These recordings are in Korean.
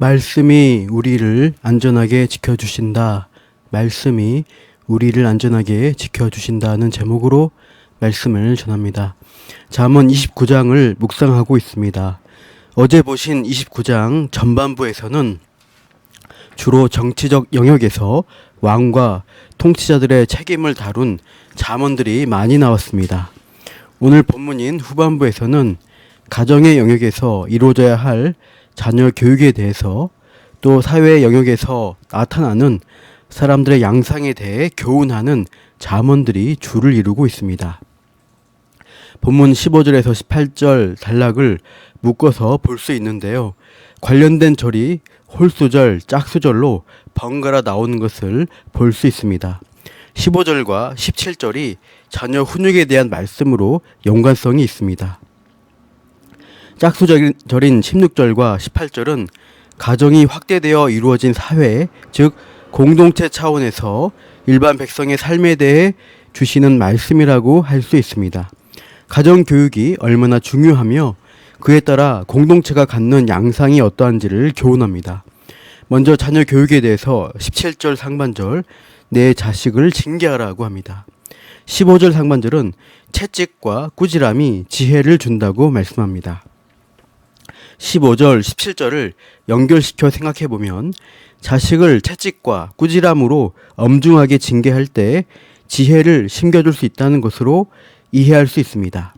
말씀이 우리를 안전하게 지켜주신다. 말씀이 우리를 안전하게 지켜주신다는 제목으로 말씀을 전합니다. 잠언 29장을 묵상하고 있습니다. 어제 보신 29장 전반부에서는 주로 정치적 영역에서 왕과 통치자들의 책임을 다룬 잠언들이 많이 나왔습니다. 오늘 본문인 후반부에서는 가정의 영역에서 이루어져야 할 자녀 교육에 대해서, 또 사회 영역에서 나타나는 사람들의 양상에 대해 교훈하는 잠언들이 주를 이루고 있습니다. 본문 15절에서 18절 단락을 묶어서 볼 수 있는데요. 관련된 절이 홀수절, 짝수절로 번갈아 나오는 것을 볼 수 있습니다. 15절과 17절이 자녀 훈육에 대한 말씀으로 연관성이 있습니다. 짝수절인 16절과 18절은 가정이 확대되어 이루어진 사회, 즉 공동체 차원에서 일반 백성의 삶에 대해 주시는 말씀이라고 할 수 있습니다. 가정교육이 얼마나 중요하며 그에 따라 공동체가 갖는 양상이 어떠한지를 교훈합니다. 먼저 자녀 교육에 대해서 17절 상반절 내 자식을 징계하라고 합니다. 15절 상반절은 채찍과 꾸지람이 지혜를 준다고 말씀합니다. 15절, 17절을 연결시켜 생각해보면 자식을 채찍과 꾸지람으로 엄중하게 징계할 때 지혜를 심겨줄 수 있다는 것으로 이해할 수 있습니다.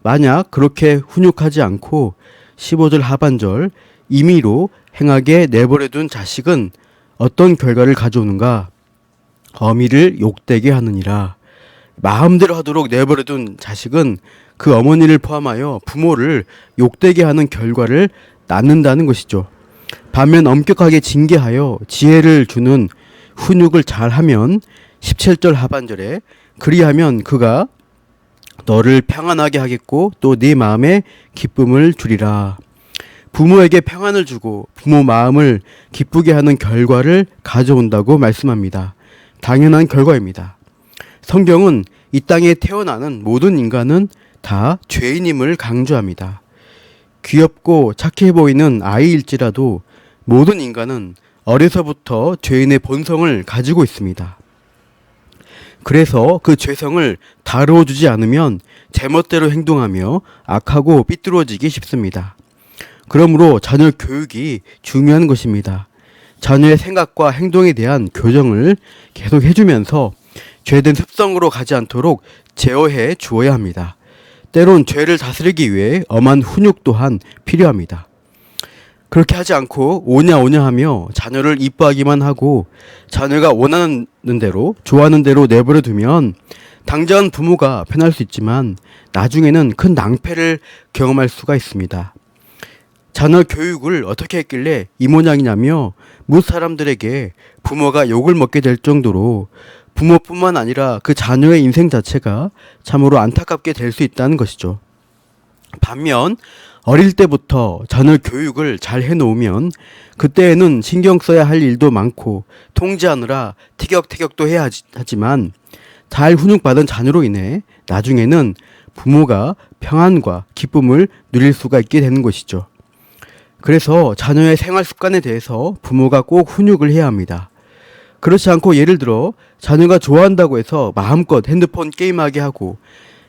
만약 그렇게 훈육하지 않고 15절 하반절 임의로 행하게 내버려둔 자식은 어떤 결과를 가져오는가? 어미를 욕되게 하느니라. 마음대로 하도록 내버려둔 자식은 그 어머니를 포함하여 부모를 욕되게 하는 결과를 낳는다는 것이죠. 반면 엄격하게 징계하여 지혜를 주는 훈육을 잘하면 17절 하반절에 그리하면 그가 너를 평안하게 하겠고 또 네 마음에 기쁨을 주리라. 부모에게 평안을 주고 부모 마음을 기쁘게 하는 결과를 가져온다고 말씀합니다. 당연한 결과입니다. 성경은 이 땅에 태어나는 모든 인간은 다 죄인임을 강조합니다. 귀엽고 착해 보이는 아이일지라도 모든 인간은 어려서부터 죄인의 본성을 가지고 있습니다. 그래서 그 죄성을 다루어주지 않으면 제멋대로 행동하며 악하고 삐뚤어지기 쉽습니다. 그러므로 자녀 교육이 중요한 것입니다. 자녀의 생각과 행동에 대한 교정을 계속 해주면서 죄된 습성으로 가지 않도록 제어해 주어야 합니다. 때론 죄를 다스리기 위해 엄한 훈육 또한 필요합니다. 그렇게 하지 않고 오냐 하며 자녀를 이뻐하기만 하고 자녀가 원하는 대로, 좋아하는 대로 내버려 두면 당장은 부모가 편할 수 있지만 나중에는 큰 낭패를 경험할 수가 있습니다. 자녀 교육을 어떻게 했길래 이 모양이냐며 뭇 사람들에게 부모가 욕을 먹게 될 정도로 부모뿐만 아니라 그 자녀의 인생 자체가 참으로 안타깝게 될 수 있다는 것이죠. 반면 어릴 때부터 자녀 교육을 잘 해놓으면 그때에는 신경 써야 할 일도 많고 통제하느라 티격태격도 해야 하지만 잘 훈육받은 자녀로 인해 나중에는 부모가 평안과 기쁨을 누릴 수가 있게 되는 것이죠. 그래서 자녀의 생활 습관에 대해서 부모가 꼭 훈육을 해야 합니다. 그렇지 않고 예를 들어 자녀가 좋아한다고 해서 마음껏 핸드폰 게임하게 하고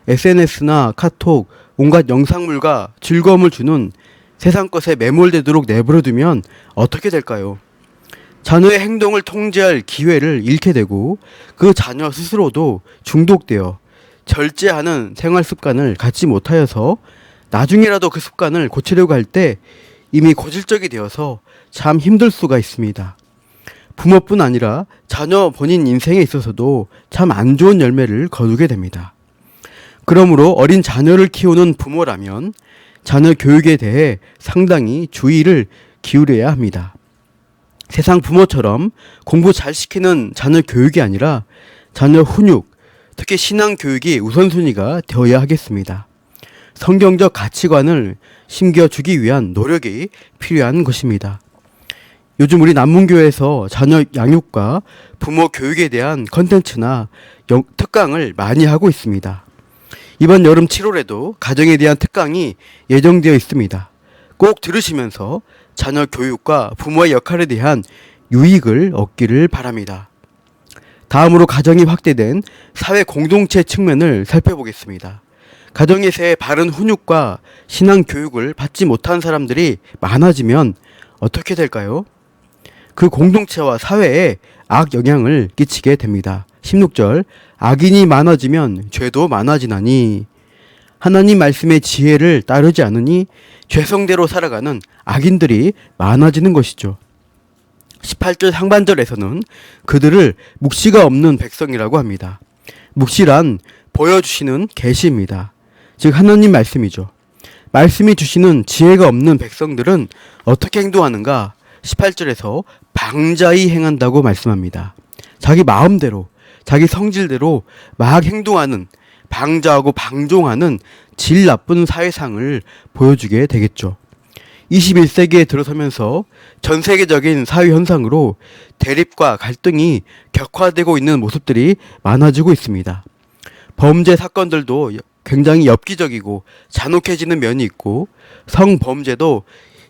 SNS나 카톡, 온갖 영상물과 즐거움을 주는 세상 것에 매몰되도록 내버려두면 어떻게 될까요? 자녀의 행동을 통제할 기회를 잃게 되고 그 자녀 스스로도 중독되어 절제하는 생활 습관을 갖지 못하여서 나중에라도 그 습관을 고치려고 할 때 이미 고질적이 되어서 참 힘들 수가 있습니다. 부모뿐 아니라 자녀 본인 인생에 있어서도 참 안 좋은 열매를 거두게 됩니다. 그러므로 어린 자녀를 키우는 부모라면 자녀 교육에 대해 상당히 주의를 기울여야 합니다. 세상 부모처럼 공부 잘 시키는 자녀 교육이 아니라 자녀 훈육, 특히 신앙 교육이 우선순위가 되어야 하겠습니다. 성경적 가치관을 심겨주기 위한 노력이 필요한 것입니다. 요즘 우리 남문교회에서 자녀 양육과 부모 교육에 대한 컨텐츠나 특강을 많이 하고 있습니다. 이번 여름 7월에도 가정에 대한 특강이 예정되어 있습니다. 꼭 들으시면서 자녀 교육과 부모의 역할에 대한 유익을 얻기를 바랍니다. 다음으로 가정이 확대된 사회 공동체 측면을 살펴보겠습니다. 가정에서의 바른 훈육과 신앙 교육을 받지 못한 사람들이 많아지면 어떻게 될까요? 그 공동체와 사회에 악영향을 끼치게 됩니다. 16절, 악인이 많아지면 죄도 많아지나니 하나님 말씀의 지혜를 따르지 않으니 죄성대로 살아가는 악인들이 많아지는 것이죠. 18절 상반절에서는 그들을 묵시가 없는 백성이라고 합니다. 묵시란 보여주시는 계시입니다. 즉 하나님 말씀이죠. 말씀이 주시는 지혜가 없는 백성들은 어떻게 행동하는가? 18절에서 방자히 행한다고 말씀합니다. 자기 마음대로, 자기 성질대로 막 행동하는, 방자하고 방종하는 질 나쁜 사회상을 보여주게 되겠죠. 21세기에 들어서면서 전 세계적인 사회 현상으로 대립과 갈등이 격화되고 있는 모습들이 많아지고 있습니다. 범죄 사건들도 굉장히 엽기적이고 잔혹해지는 면이 있고, 성범죄도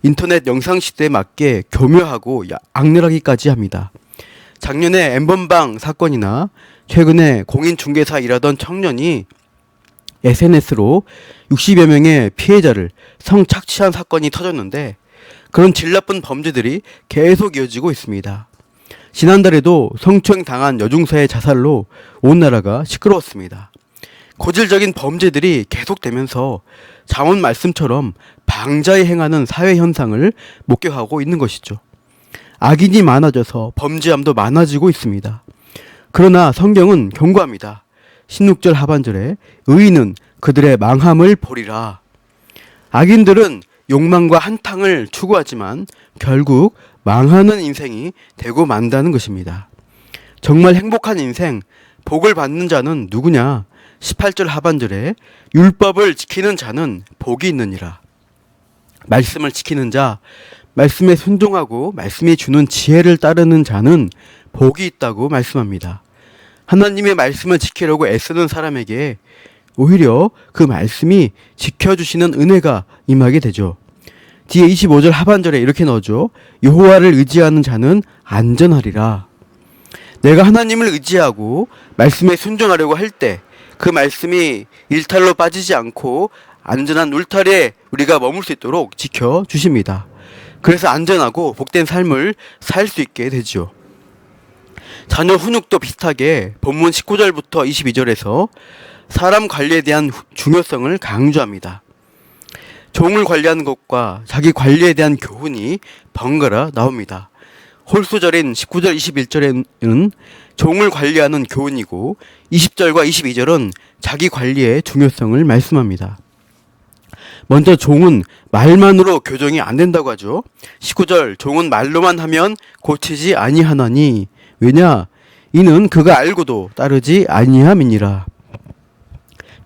인터넷 영상 시대에 맞게 교묘하고 악랄하기까지 합니다. 작년에 엠번방 사건이나 최근에 공인중개사 일하던 청년이 SNS로 60여 명의 피해자를 성착취한 사건이 터졌는데, 그런 질 나쁜 범죄들이 계속 이어지고 있습니다. 지난달에도 성추행 당한 여중사의 자살로 온 나라가 시끄러웠습니다. 고질적인 범죄들이 계속되면서 잠언 말씀처럼 방자히 행하는 사회 현상을 목격하고 있는 것이죠. 악인이 많아져서 범죄함도 많아지고 있습니다. 그러나 성경은 경고합니다. 16절 하반절에 의인은 그들의 망함을 보리라. 악인들은 욕망과 한탕을 추구하지만 결국 망하는 인생이 되고 만다는 것입니다. 정말 행복한 인생, 복을 받는 자는 누구냐? 18절 하반절에 율법을 지키는 자는 복이 있느니라. 말씀을 지키는 자, 말씀에 순종하고 말씀이 주는 지혜를 따르는 자는 복이 있다고 말씀합니다. 하나님의 말씀을 지키려고 애쓰는 사람에게 오히려 그 말씀이 지켜주시는 은혜가 임하게 되죠. 뒤에 25절 하반절에 이렇게 넣어줘. 여호와를 의지하는 자는 안전하리라. 내가 하나님을 의지하고 말씀에 순종하려고 할 때 그 말씀이 일탈로 빠지지 않고 안전한 울타리에 우리가 머물 수 있도록 지켜주십니다. 그래서 안전하고 복된 삶을 살 수 있게 되죠. 자녀 훈육도 비슷하게 본문 19절부터 22절에서 사람 관리에 대한 중요성을 강조합니다. 종을 관리하는 것과 자기 관리에 대한 교훈이 번갈아 나옵니다. 홀수절인 19절 21절에는 종을 관리하는 교훈이고 20절과 22절은 자기 관리의 중요성을 말씀합니다. 먼저 종은 말만으로 교정이 안 된다고 하죠. 19절 종은 말로만 하면 고치지 아니하나니 왜냐? 이는 그가 알고도 따르지 아니함이니라.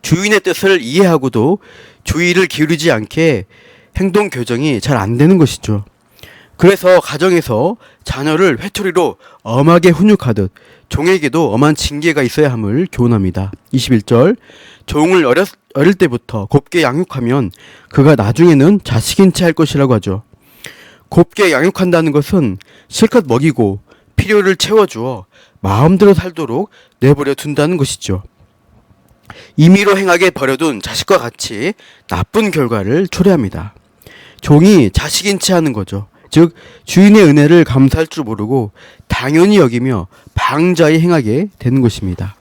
주인의 뜻을 이해하고도 주의를 기울이지 않게 행동 교정이 잘 안 되는 것이죠. 그래서 가정에서 자녀를 회초리로 엄하게 훈육하듯 종에게도 엄한 징계가 있어야 함을 교훈합니다. 21절 종을 어릴 때부터 곱게 양육하면 그가 나중에는 자식인 채 할 것이라고 하죠. 곱게 양육한다는 것은 실컷 먹이고 필요를 채워주어 마음대로 살도록 내버려 둔다는 것이죠. 임의로 행하게 버려둔 자식과 같이 나쁜 결과를 초래합니다. 종이 자식인 채 하는 거죠. 즉 주인의 은혜를 감사할 줄 모르고 당연히 여기며 방자히 행하게 되는 것입니다.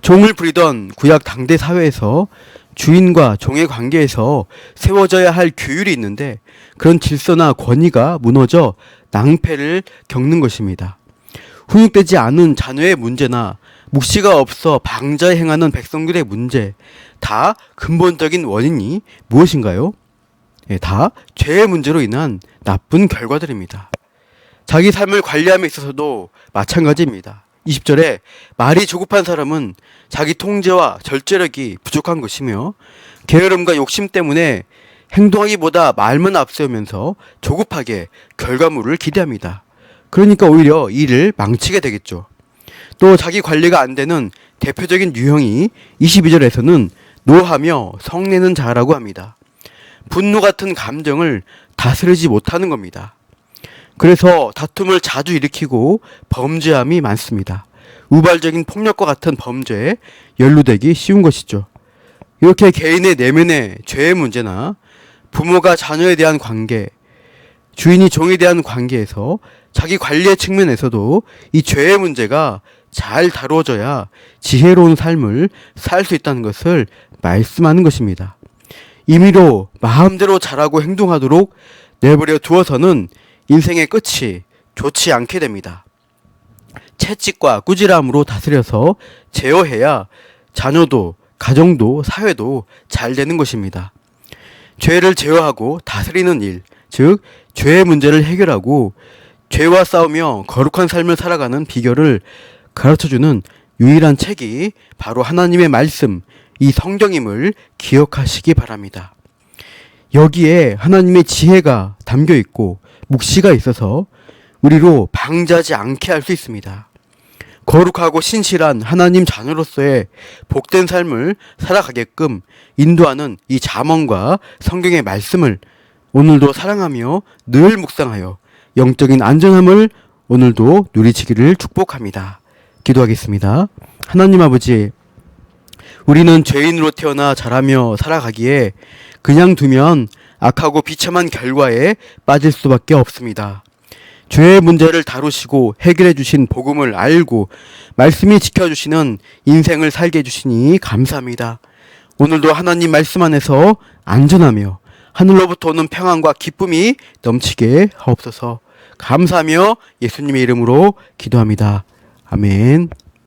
종을 부리던 구약 당대 사회에서 주인과 종의 관계에서 세워져야 할 규율이 있는데 그런 질서나 권위가 무너져 낭패를 겪는 것입니다. 훈육되지 않은 자녀의 문제나 묵시가 없어 방자히 행하는 백성들의 문제, 다 근본적인 원인이 무엇인가요? 다 죄의 문제로 인한 나쁜 결과들입니다. 자기 삶을 관리함에 있어서도 마찬가지입니다. 20절에 말이 조급한 사람은 자기 통제와 절제력이 부족한 것이며 게으름과 욕심 때문에 행동하기보다 말만 앞세우면서 조급하게 결과물을 기대합니다. 그러니까 오히려 일을 망치게 되겠죠. 또 자기 관리가 안 되는 대표적인 유형이 22절에서는 노하며 성내는 자라고 합니다. 분노 같은 감정을 다스리지 못하는 겁니다. 그래서 다툼을 자주 일으키고 범죄함이 많습니다. 우발적인 폭력과 같은 범죄에 연루되기 쉬운 것이죠. 이렇게 개인의 내면의 죄의 문제나 부모가 자녀에 대한 관계, 주인이 종에 대한 관계에서 자기 관리의 측면에서도 이 죄의 문제가 잘 다루어져야 지혜로운 삶을 살 수 있다는 것을 말씀하는 것입니다. 임의로 마음대로 잘하고 행동하도록 내버려 두어서는 인생의 끝이 좋지 않게 됩니다. 채찍과 꾸지람으로 다스려서 제어해야 자녀도 가정도 사회도 잘 되는 것입니다. 죄를 제어하고 다스리는 일, 즉 죄의 문제를 해결하고 죄와 싸우며 거룩한 삶을 살아가는 비결을 가르쳐주는 유일한 책이 바로 하나님의 말씀, 이 성경임을 기억하시기 바랍니다. 여기에 하나님의 지혜가 담겨 있고 묵시가 있어서 우리로 방자지 않게 할 수 있습니다. 거룩하고 신실한 하나님 자녀로서의 복된 삶을 살아가게끔 인도하는 이 잠언과 성경의 말씀을 오늘도 사랑하며 늘 묵상하여 영적인 안전함을 오늘도 누리시기를 축복합니다. 기도하겠습니다. 하나님 아버지, 우리는 죄인으로 태어나 자라며 살아가기에 그냥 두면 악하고 비참한 결과에 빠질 수밖에 없습니다. 죄의 문제를 다루시고 해결해 주신 복음을 알고 말씀이 지켜주시는 인생을 살게 해주시니 감사합니다. 오늘도 하나님 말씀 안에서 안전하며 하늘로부터 오는 평안과 기쁨이 넘치게 하옵소서. 감사하며 예수님의 이름으로 기도합니다. 아멘.